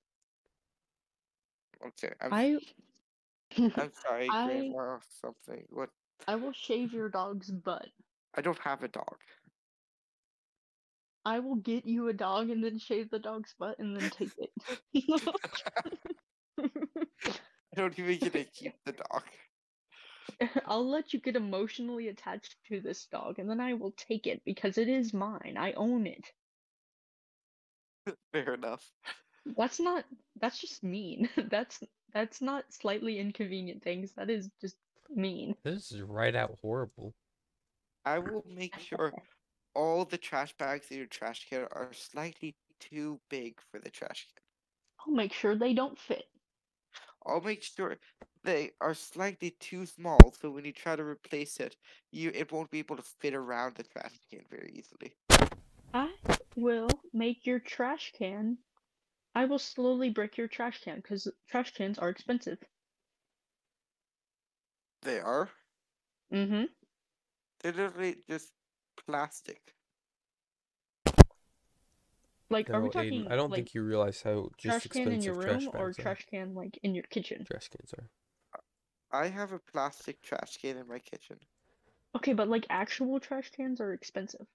Okay, I I'm sorry, I Grandma, or something. What? I will shave your dog's butt. I don't have a dog. I will get you a dog and then shave the dog's butt and then take it. I don't even get to keep the dog. I'll let you get emotionally attached to this dog and then I will take it because it is mine. I own it. Fair enough. That's just mean. That's not slightly inconvenient things. That is just mean. This is right out horrible. I will make sure all the trash bags in your trash can are slightly too big for the trash can. I'll make sure they don't fit. I'll make sure they are slightly too small so when you try to replace it, it won't be able to fit around the trash can very easily. I will make your trash can. I will slowly break your trash can because trash cans are expensive. They are? Mm-hmm. They're literally just plastic. Like, are we No, Aiden, I talking don't like think you realize how just trash can in your expensive trash room or bags are. trash can like in your kitchen? Trash cans are. I have a plastic trash can in my kitchen. Okay, but like actual trash cans are expensive.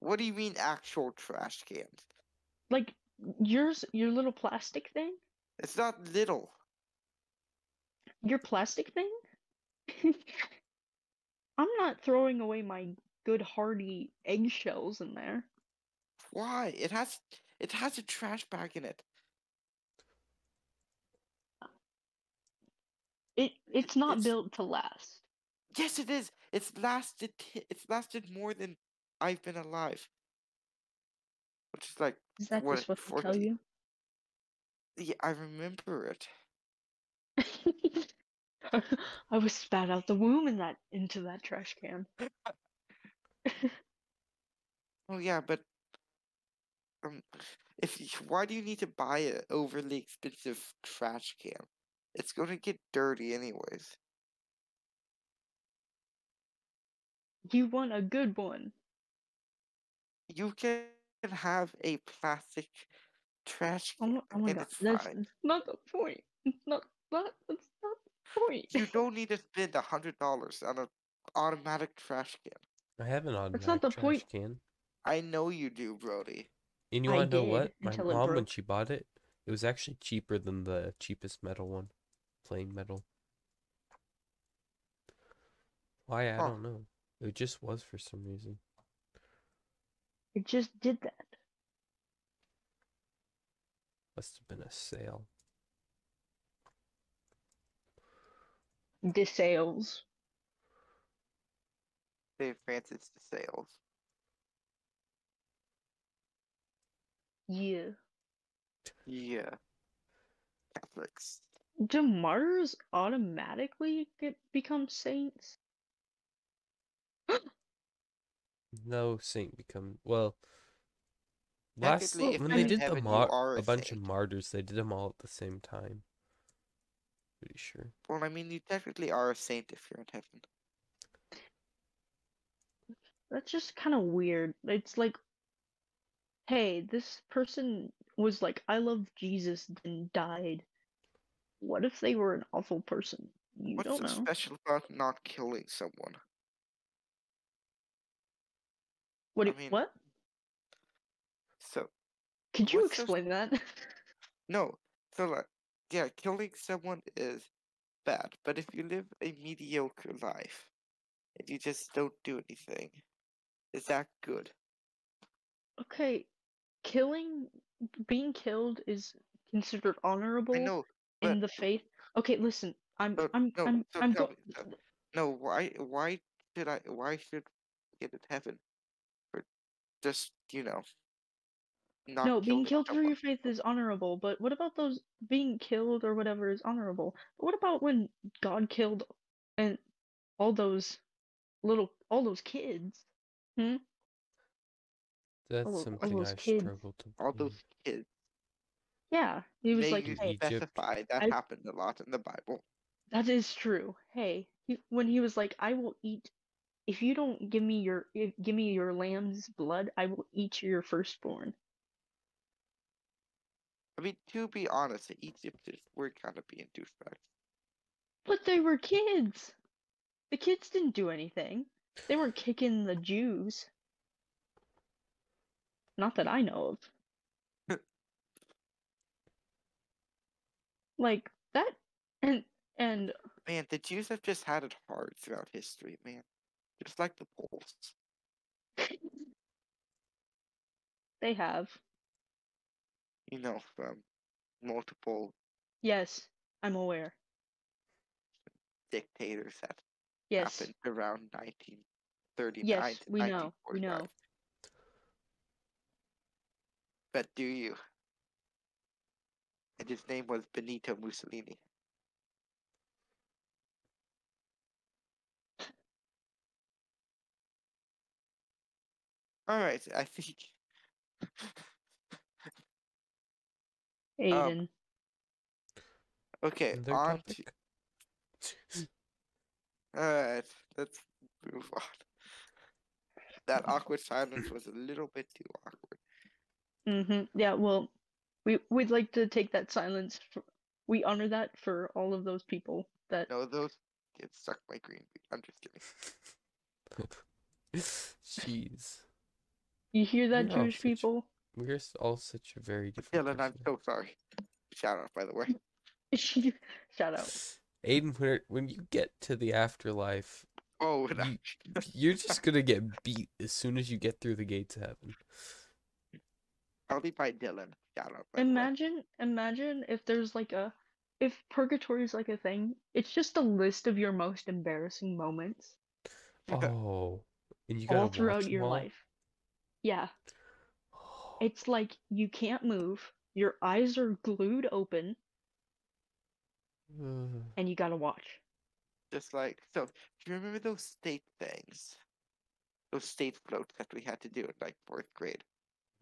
What do you mean actual trash cans? Like yours, your little plastic thing? It's not little. Your plastic thing? I'm not throwing away my good hearty eggshells in there. Why? It has a trash bag in it. It's not It's built to last. yes, it is. It's lasted more than I've been alive, which is like Is that what just what they tell 40. you? Yeah, I remember it. I was spat out the womb into that trash can. Oh yeah, but um, why do you need to buy an overly expensive trash can? It's gonna get dirty anyways. You want a good one. You can have a plastic trash can, Oh my and god, it's that's fine. not the point. It's not that's not the point. You don't need to spend $100 on an automatic trash can. I have an That's not automatic the point. trash can. I know you do, Brody. And you I want to know did what? My until it mom, when broke. she bought it, it was actually cheaper than the cheapest metal one. Plain metal. Why? I Huh. don't know. It just was for some reason. It just did that. Must have been a sale. The sales. St. Francis de Sales. Yeah. Yeah. Catholics. Do martyrs automatically become saints? No saint become well. Last Technically, Well, if when I you're they in mean, did heaven, you are a a bunch of saint. martyrs, they did them all at the same time. Pretty sure. Well, I mean, you technically are a saint if you're in heaven. that's just kind of weird. It's like, hey, this person was like, I love Jesus, then died. What if they were an awful person? You What's don't so know. special about not killing someone? I mean, What? so Could you what's so explain that? no? So like, yeah, killing someone is bad, but if you live a mediocre life and you just don't do anything, is that good? Okay, being killed is considered I honorable know, but in the faith. Okay, listen, no. So I'm tell go. me, no. Why should I get in heaven for just not No, being killing killed for someone? your faith is honorable, but what about those being killed or whatever is honorable? But what about when God killed and all those all those kids? Hmm? That's All something those I kids. struggle to All believe. those kids. Yeah, he was May like, you In hey, Egypt, specify that I happened a lot in the Bible. that is true. Hey, when he was like, I will eat if you don't give me your lamb's blood, I will eat your firstborn. I mean, to be honest, the Egyptians were kind of being douchebags. But they were kids. The kids didn't do anything. They weren't kicking the Jews. Not that I know of. Like that and and Man, the Jews have just had it hard throughout history, man. Just like the Poles. they have. From multiple Yes, I'm aware. dictators that Yes. happened around 1939 Yes, to we know. We 1945. know. But do you? And his name was Benito Mussolini. Alright, I think um Aiden. okay, another on to topic. alright, let's move on. That awkward silence was a little bit too awkward. Yeah, well, we'd like to take that silence we honor that for all of those people that No, those kids suck my green bean. I'm just kidding. Jeez, you hear that we're all Jewish such people? we're all such a very different Dylan, I'm person. so sorry. Shout out, by the way. Shout out. Aiden, when you get to the afterlife, Oh, you you're just gonna get beat as soon as you get through the gates of heaven. probably by Dylan. Shout out, by the way. Imagine if there's like if purgatory is like a thing, it's just a list of your most embarrassing moments Oh, and you all gotta throughout watch them your all. life. Yeah, Oh. it's like you can't move, your eyes are glued open, and you gotta watch. Just like, so, do you remember those state things? Those state floats that we had to do in like fourth grade,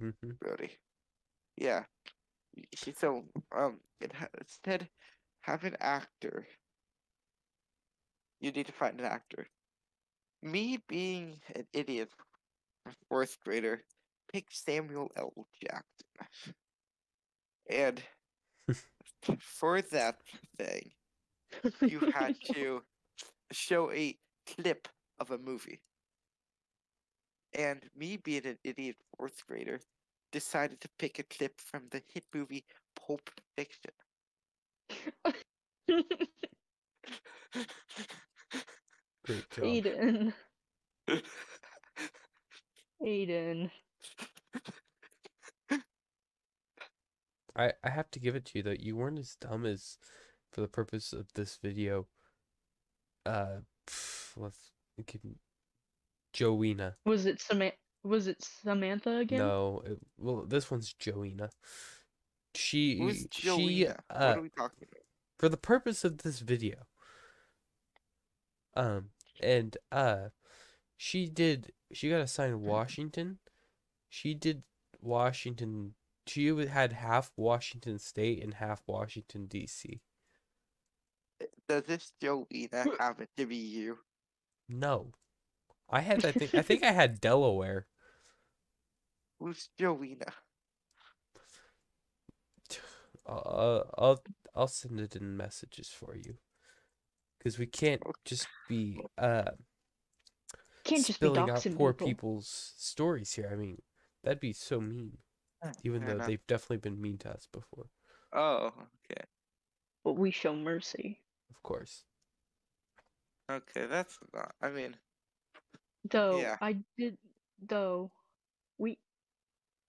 Mhm. Brody? Yeah. So, instead, have an actor. You need to find an actor. Me being an idiot, a fourth grader, picked Samuel L. Jackson. And for that thing, you had to show a clip of a movie. And me being an idiot fourth grader, decided to pick a clip from the hit movie Pulp Fiction. Great job. Aiden, Aiden. I have to give it to you though. You weren't as dumb as, for the purpose of this video. Let's give Joina. Was it Samantha again? No, well, this one's Joina. Who's She Joina? What are we talking about? for the purpose of this video, and she got assigned Washington. She did Washington. She had half Washington State and half Washington D.C. Does this Joina happen to be you? No, I think I had Delaware. Who's Joanna? I'll send it in messages for you. Because we can't just be Can't just be spilling out doxing poor people. people's stories here. I mean, that'd be so mean. Even Fair though enough. they've definitely been mean to us before. Oh, okay. But we show mercy. Of course. Okay, that's not. I mean, Though yeah. though we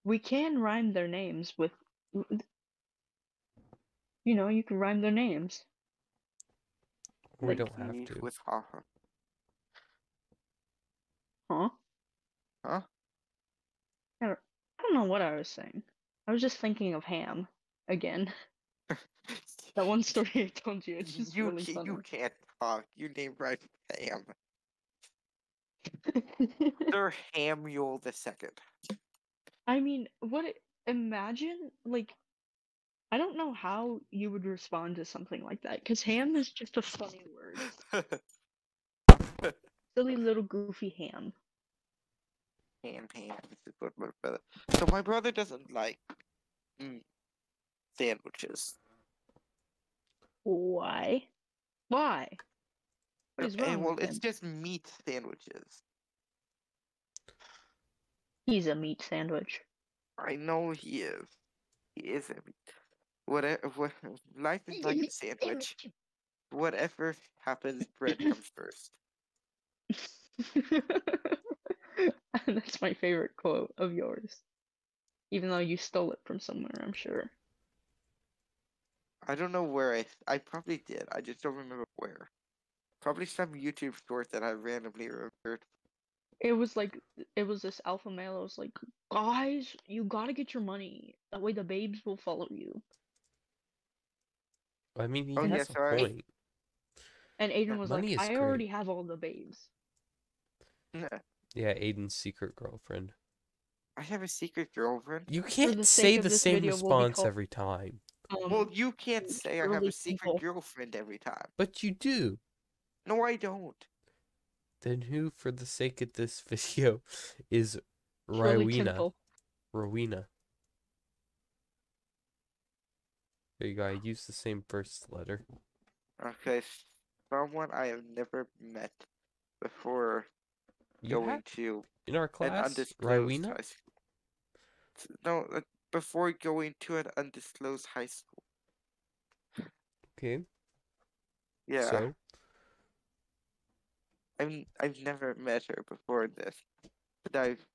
we can rhyme their names with, you can rhyme their names. We Like, don't have Tea to. with haha. huh? Huh? I don't know what I was saying. I was just thinking of ham again. That one story I told you, it's just really You funny. can't talk. You name right Ham. Sir Hamuel the Second. I mean, imagine, like, I don't know how you would respond to something like that, because ham is just a funny word. Silly little goofy ham. Ham. This is what my brother. So my brother doesn't like mm, sandwiches. Why? Why? What is wrong Well, with it's him? just meat sandwiches. He's a meat sandwich. I know he is. He is a meat. What, life is like a sandwich. Whatever happens, bread comes first. That's my favorite quote of yours. Even though you stole it from somewhere, I'm sure. I don't know where I probably did. I just don't remember where. Probably some YouTube short that I randomly remembered. It was like, it was this alpha male. It was like, guys, you gotta get your money. That way the babes will follow you. I mean, he Oh And yeah, has a sorry. point. and Aiden was like, Money is I already great. have all the babes. Yeah, Aiden's secret girlfriend. I have a secret girlfriend. You For can't the say sake of the this same video, we'll be response called every time. Well, you can't say I have a really secret simple. girlfriend every time. But you do. No, I don't. Then who, for the sake of this video, is Shirley Rowena? Temple. Rowena. There you go. I use the same first letter. Okay, someone I have never met before You going have to in our an class, undisclosed Rowena? high school. No, before going to an undisclosed high school. Okay. Yeah, So I've never met her before this, but I've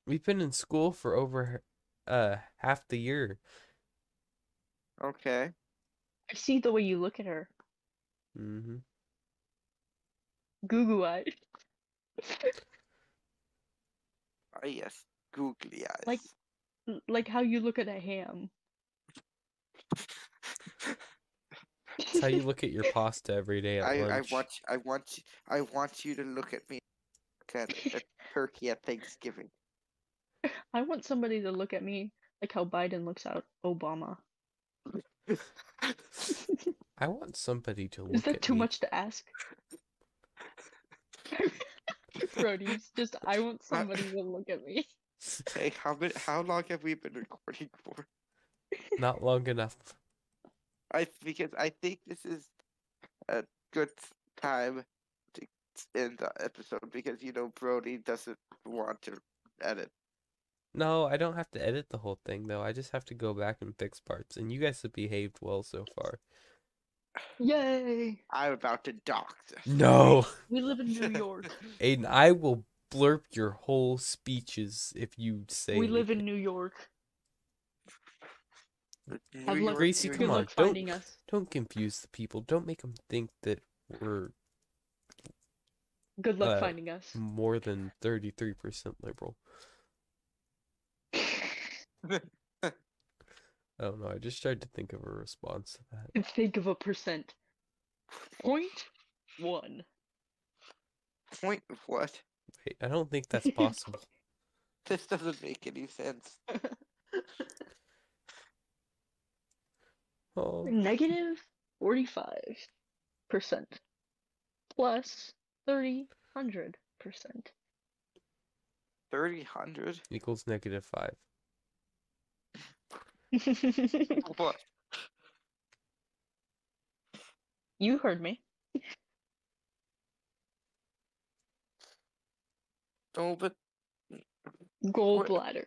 we've been in school for over half the year. okay. I see the way you look at her. Mm-hmm. Goo eyed. Ah, yes, googly Like eyes. like how you look at a ham. It's how you look at your pasta every day at I lunch. want I want you to look at me like a turkey at Thanksgiving. I want somebody to look at me like how Biden looks at Obama. I want somebody to Is look that at too me. much to ask? Brody's just, I want somebody to look at me. Hey, how long have we been recording for? Not long enough. Because I think this is a good time to end the episode because Brody doesn't want to edit. No, I don't have to edit the whole thing though. I just have to go back and fix parts. And you guys have behaved well so far. Yay! I'm about to dox us. No. We live in New York. Aiden, I will blurp your whole speeches if you say We live anything. in New York. New Have luck. York, Gracie, New come Good on. luck York. finding us. Don't confuse the people. Don't make them think that we're Good luck finding us. more than 33% liberal. I don't know. I just tried to think of a response to that. Think of a percent. 0.1. Point what? Wait, I don't think that's possible. This doesn't make any sense. Oh, Negative 45% plus 300%. 300? equals -5. What? You heard me. No, but Gallbladder.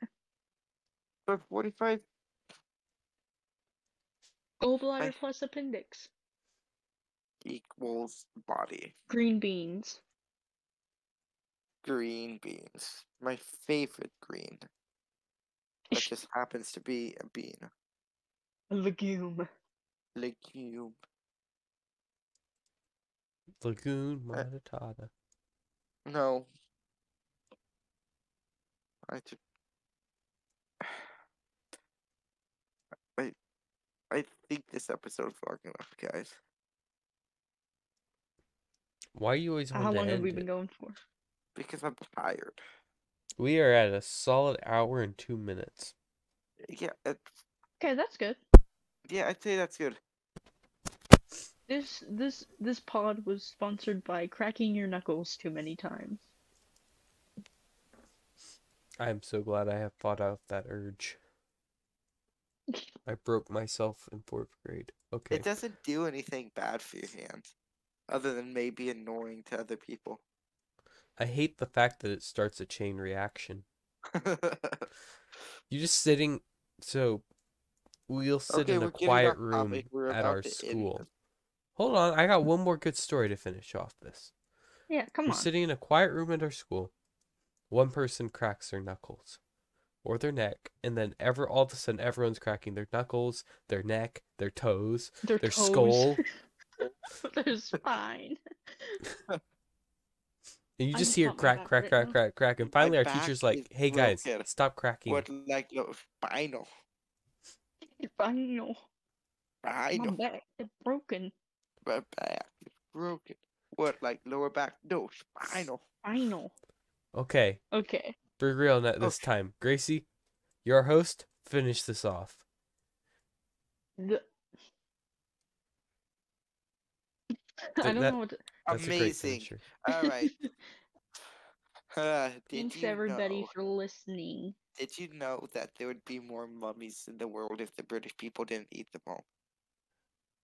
45. Gallbladder I plus appendix. equals body. Green beans. Green beans. My favorite green. That just happens to be a bean. Legume. Legume. Lagoon Uh, Matata. no. I just, I think this episode's long enough, guys. Why you always want How to long have we end been it? going for? Because I'm tired. We are at a solid hour and 2 minutes. Yeah, Okay, that's good. yeah, I'd say that's good. This pod was sponsored by cracking your knuckles too many times. I am so glad I have fought out that urge. I broke myself in 4th grade. Okay. It doesn't do anything bad for your hands, other than maybe annoying to other people. I hate the fact that it starts a chain reaction. You're just sitting, so we'll sit Okay, in a we're getting quiet off room topic. We're at our about to end school. this. Hold on, I got one more good story to finish off this. Yeah, come We're on. sitting in a quiet room at our school. One person cracks their knuckles or their neck, and then all of a sudden everyone's cracking their knuckles, their neck, their toes, Their their toes. skull. Their spine. And you I just just hear want my crack, back crack, right crack, now. crack, crack. And My finally our back teacher's is like, hey guys, broken. stop cracking. What, like, no, spinal. Spinal. My Spinal. back is broken. My back is broken. What, like lower back? No, spinal. Spinal. Okay, Okay. for real this Okay. time. Gracie, you're our host. Finish this off. The... I don't know what to... That's a great Amazing. finisher. All right. Did Thanks you everybody know? for listening. Did you know that there would be more mummies in the world if the British people didn't eat them all?